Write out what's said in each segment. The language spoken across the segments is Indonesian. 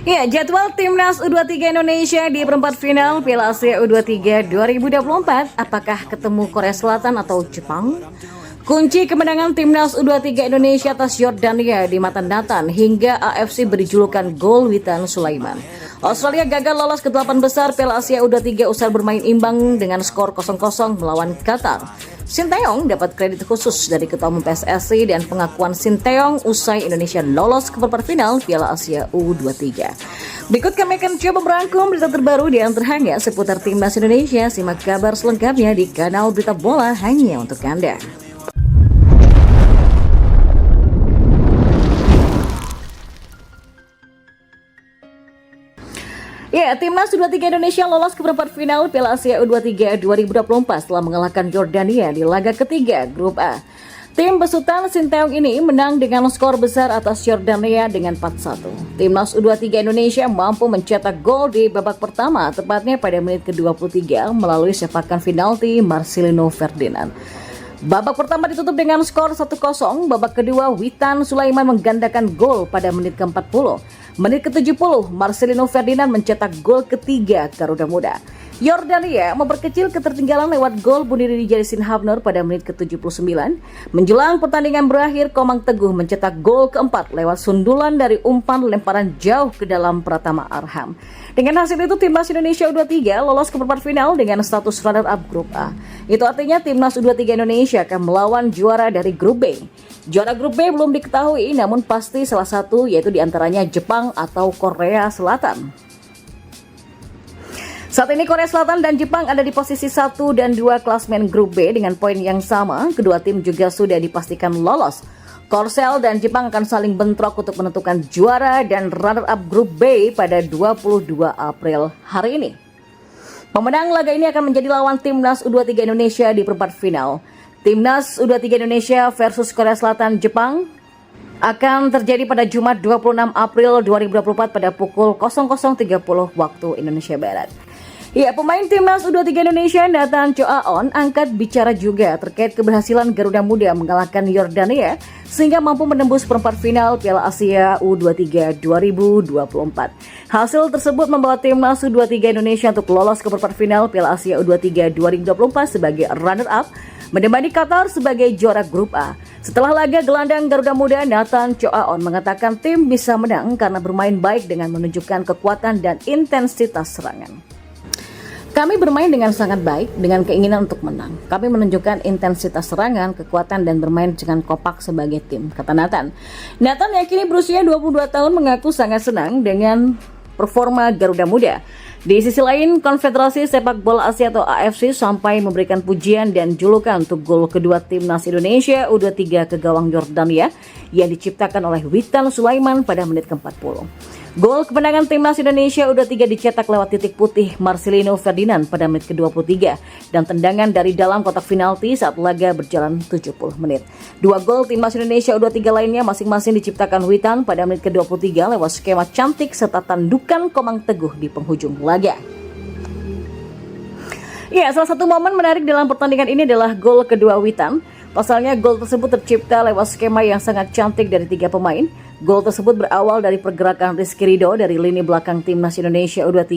Ya, jadwal Timnas U23 Indonesia di perempat final Piala Asia U23 2024. Apakah ketemu Korea Selatan atau Jepang? Kunci kemenangan Timnas U23 Indonesia atas Yordania di mata Nathan hingga AFC beri julukan Gol Witan Sulaiman. Australia gagal lolos ke 8 besar Piala Asia U23 usai bermain imbang dengan skor 0-0 melawan Qatar. Sinteyong dapat kredit khusus dari Ketua Umum PSSI dan pengakuan Sinteyong usai Indonesia lolos ke perempat final Piala Asia U23. Berikut kami akan coba merangkum berita terbaru dan terhangat seputar Timnas Indonesia. Simak kabar selengkapnya di kanal Berita Bola hanya untuk Anda. Ya, Timnas U23 Indonesia lolos ke perempat final Piala Asia U23 2024 setelah mengalahkan Yordania di laga ketiga Grup A. Tim besutan Sinteyong ini menang dengan skor besar atas Yordania dengan 4-1. Timnas U23 Indonesia mampu mencetak gol di babak pertama, tepatnya pada menit ke-23 melalui sepakan penalti Marcelino Ferdinand. Babak pertama ditutup dengan skor 1-0, babak kedua Witan Sulaiman menggandakan gol pada menit ke-40. Menit ke-70, Marcelino Ferdinand mencetak gol ketiga Garuda Muda. Yordania memperkecil ketertinggalan lewat gol bunuh diri Jarisin Hafner pada menit ke-79. Menjelang pertandingan berakhir, Komang Teguh mencetak gol keempat lewat sundulan dari umpan lemparan jauh ke dalam Pratama Arham. Dengan hasil itu, Timnas Indonesia U23 lolos ke perempat final dengan status runner-up Grup A. Itu artinya Timnas U23 Indonesia akan melawan juara dari Grup B. Juara Grup B belum diketahui, namun pasti salah satu yaitu diantaranya Jepang atau Korea Selatan. Saat ini Korea Selatan dan Jepang ada di posisi 1 dan 2 klasmen Grup B dengan poin yang sama. Kedua tim juga sudah dipastikan lolos. Korsel dan Jepang akan saling bentrok untuk menentukan juara dan runner-up Grup B pada 22 April hari ini. Pemenang laga ini akan menjadi lawan Timnas U23 Indonesia di perempat final. Timnas U23 Indonesia versus Korea Selatan Jepang akan terjadi pada Jumat 26 April 2024 pada pukul 00.30 waktu Indonesia Barat. Ya, pemain Timnas U23 Indonesia Nathan Choaon angkat bicara juga terkait keberhasilan Garuda Muda mengalahkan Yordania sehingga mampu menembus perempat final Piala Asia U23 2024. Hasil tersebut membawa Timnas U23 Indonesia untuk lolos ke perempat final Piala Asia U23 2024 sebagai runner-up, menemani Qatar sebagai juara Grup A. Setelah laga gelandang Garuda Muda, Nathan Choaon mengatakan tim bisa menang karena bermain baik dengan menunjukkan kekuatan dan intensitas serangan. Kami bermain dengan sangat baik, dengan keinginan untuk menang. Kami menunjukkan intensitas serangan, kekuatan, dan bermain dengan kompak sebagai tim, kata Nathan. Nathan yang kini berusia 22 tahun mengaku sangat senang dengan performa Garuda Muda. Di sisi lain, Konfederasi Sepak Bola Asia atau AFC sampai memberikan pujian dan julukan untuk gol kedua Timnas Indonesia U23 ke gawang Yordania yang diciptakan oleh Witan Sulaiman pada menit ke-40. Gol kemenangan Timnas Indonesia U23 dicetak lewat titik putih Marcelino Ferdinand pada menit ke-23 dan tendangan dari dalam kotak penalti saat laga berjalan 70 menit. Dua gol Timnas Indonesia U23 lainnya masing-masing diciptakan Witan pada menit ke-23 lewat skema cantik serta tandukan Komang Teguh di penghujung laga. Ya, salah satu momen menarik dalam pertandingan ini adalah gol kedua Witan. Pasalnya gol tersebut tercipta lewat skema yang sangat cantik dari 3 pemain. Gol tersebut berawal dari pergerakan Rizky Ridho dari lini belakang Timnas Indonesia U23.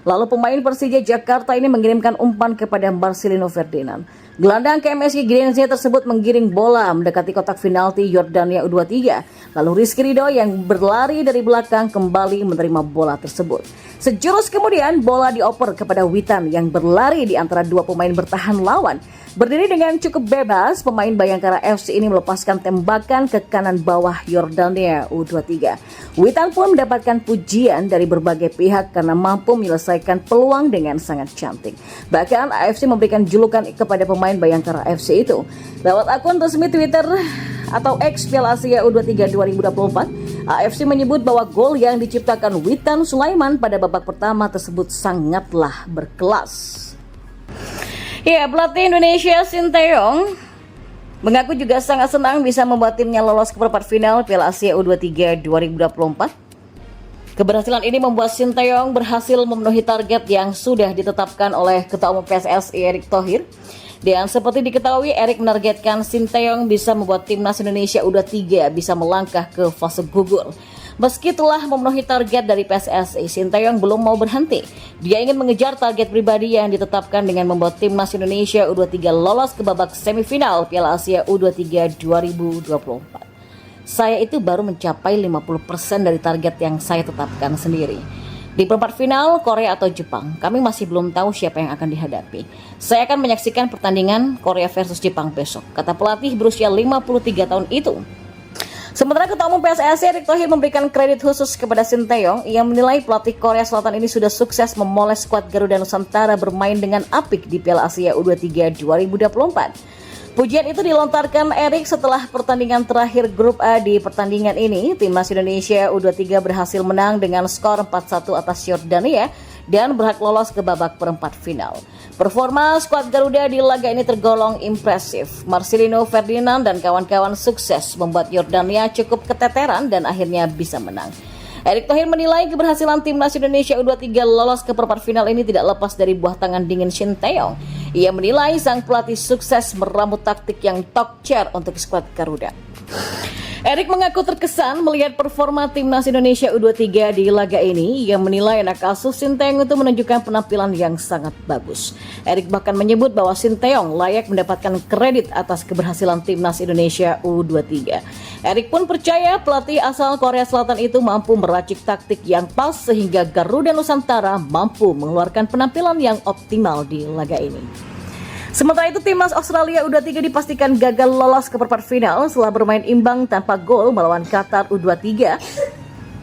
Lalu pemain Persija Jakarta ini mengirimkan umpan kepada Marcelino Ferdinand. Gelandang KMSI Grenze tersebut menggiring bola mendekati kotak penalti Yordania U23. Lalu Rizky Ridho yang berlari dari belakang kembali menerima bola tersebut. Sejurus kemudian bola dioper kepada Witan yang berlari di antara 2 pemain bertahan lawan. Berdiri dengan cukup bebas, pemain Bayangkara FC ini melepaskan tembakan ke kanan bawah Yordania U23. Witan pun mendapatkan pujian dari berbagai pihak karena mampu menyelesaikan peluang dengan sangat cantik. Bahkan AFC memberikan julukan kepada pemain Bayangkara FC itu. Lewat akun resmi Twitter atau X Piala Asia U23 2024, AFC menyebut bahwa gol yang diciptakan Witan Sulaiman pada babak pertama tersebut sangatlah berkelas. Ya, pelatih Indonesia Sinteyong mengaku juga sangat senang bisa membuat timnya lolos ke perempat final Piala Asia U23 2024. Keberhasilan ini membuat Sinteyong berhasil memenuhi target yang sudah ditetapkan oleh Ketua Umum PSSI Erick Thohir. Dan seperti diketahui, Erick menargetkan Sinteyong bisa membuat timnas Indonesia U23 bisa melangkah ke fase gugur. Meski telah memenuhi target dari PSSI, Sinteyong belum mau berhenti. Dia ingin mengejar target pribadi yang ditetapkan dengan membawa timnas Indonesia U23 lolos ke babak semifinal Piala Asia U23 2024. Saya itu baru mencapai 50% dari target yang saya tetapkan sendiri. Di perempat final, Korea atau Jepang, kami masih belum tahu siapa yang akan dihadapi. Saya akan menyaksikan pertandingan Korea versus Jepang besok, kata pelatih berusia 53 tahun itu. Sementara Ketua Umum PSSI Erick Thohir memberikan kredit khusus kepada Sinteyong. Ia menilai pelatih Korea Selatan ini sudah sukses memoles skuad Garuda Nusantara bermain dengan apik di Piala Asia U23 2024. Pujian itu dilontarkan Erick setelah pertandingan terakhir grup A. Di pertandingan ini, timnas Indonesia U23 berhasil menang dengan skor 4-1 atas Yordania dan berhak lolos ke babak perempat final. Performa skuad Garuda di laga ini tergolong impresif. Marcelino Ferdinand dan kawan-kawan sukses membuat Yordania cukup keteteran dan akhirnya bisa menang. Erick Thohir menilai keberhasilan timnas Indonesia U23 lolos ke perempat final ini tidak lepas dari buah tangan dingin Sinteyong. Ia menilai sang pelatih sukses meramu taktik yang top tier untuk skuad Garuda. Erick mengaku terkesan melihat performa timnas Indonesia U23 di laga ini. Ia menilai anak asuh Sinteyong itu menunjukkan penampilan yang sangat bagus. Erick bahkan menyebut bahwa Sinteyong layak mendapatkan kredit atas keberhasilan timnas Indonesia U23. Erick pun percaya pelatih asal Korea Selatan itu mampu meracik taktik yang pas sehingga Garuda Nusantara mampu mengeluarkan penampilan yang optimal di laga ini. Sementara itu, timnas Australia U23 dipastikan gagal lolos ke perempat final setelah bermain imbang tanpa gol melawan Qatar U23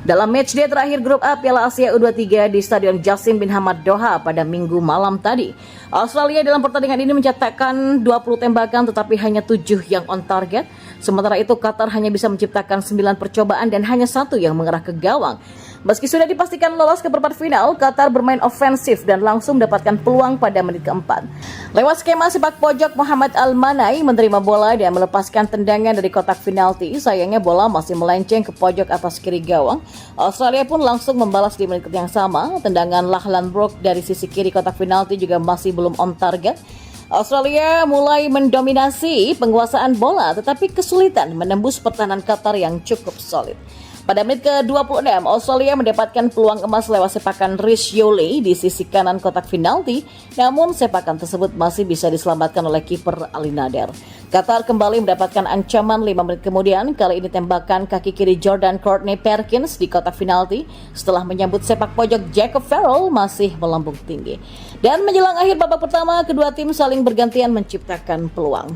dalam matchday terakhir grup A Piala Asia U23 di Stadion Jassim bin Hamad Doha pada Minggu malam tadi. Australia dalam pertandingan ini mencetakkan 20 tembakan tetapi hanya 7 yang on target. Sementara itu Qatar hanya bisa menciptakan 9 percobaan dan hanya 1 yang mengarah ke gawang. Meski sudah dipastikan lolos ke perempat final, Qatar bermain ofensif dan langsung mendapatkan peluang pada menit keempat. Lewat skema sepak pojok, Muhammad Al-Manai menerima bola dan melepaskan tendangan dari kotak penalti. Sayangnya bola masih melenceng ke pojok atas kiri gawang. Australia pun langsung membalas di menit yang sama. Tendangan Lachlan Brook dari sisi kiri kotak penalti juga masih belum on target. Australia mulai mendominasi penguasaan bola tetapi kesulitan menembus pertahanan Qatar yang cukup solid. Pada menit ke-26, Australia mendapatkan peluang emas lewat sepakan Rhys Yole di sisi kanan kotak penalti, namun sepakan tersebut masih bisa diselamatkan oleh kiper Ali Nader. Qatar kembali mendapatkan ancaman 5 menit kemudian, kali ini tembakan kaki kiri Jordan Courtney Perkins di kotak penalti setelah menyambut sepak pojok Jacob Farrell masih melambung tinggi. Dan menjelang akhir babak pertama, kedua tim saling bergantian menciptakan peluang.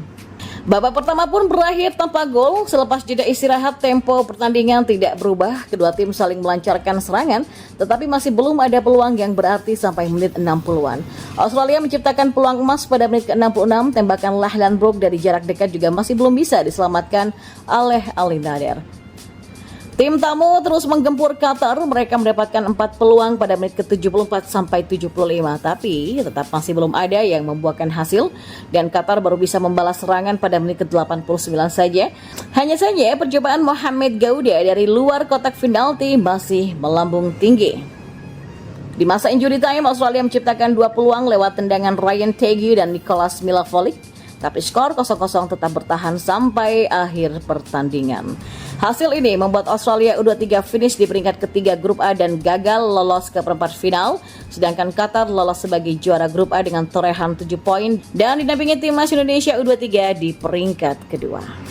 Babak pertama pun berakhir tanpa gol. Selepas jeda istirahat, tempo pertandingan tidak berubah. Kedua tim saling melancarkan serangan, tetapi masih belum ada peluang yang berarti sampai menit 60-an. Australia menciptakan peluang emas pada menit ke-66. Tembakan Lachlan Brook dari jarak dekat juga masih belum bisa diselamatkan oleh Ali Nader. Tim tamu terus menggempur Qatar. Mereka mendapatkan 4 peluang pada menit ke-74 sampai 75, tapi tetap masih belum ada yang membuahkan hasil dan Qatar baru bisa membalas serangan pada menit ke-89 saja. Hanya saja percobaan Mohamed Gauda dari luar kotak penalti masih melambung tinggi. Di masa injury time, Australia menciptakan 2 peluang lewat tendangan Ryan Tague dan Nicolas Milavovic, tapi skor 0-0 tetap bertahan sampai akhir pertandingan. Hasil ini membuat Australia U23 finish di peringkat ketiga grup A dan gagal lolos ke perempat final, sedangkan Qatar lolos sebagai juara grup A dengan torehan 7 poin dan didampingi timnas Indonesia U23 di peringkat kedua.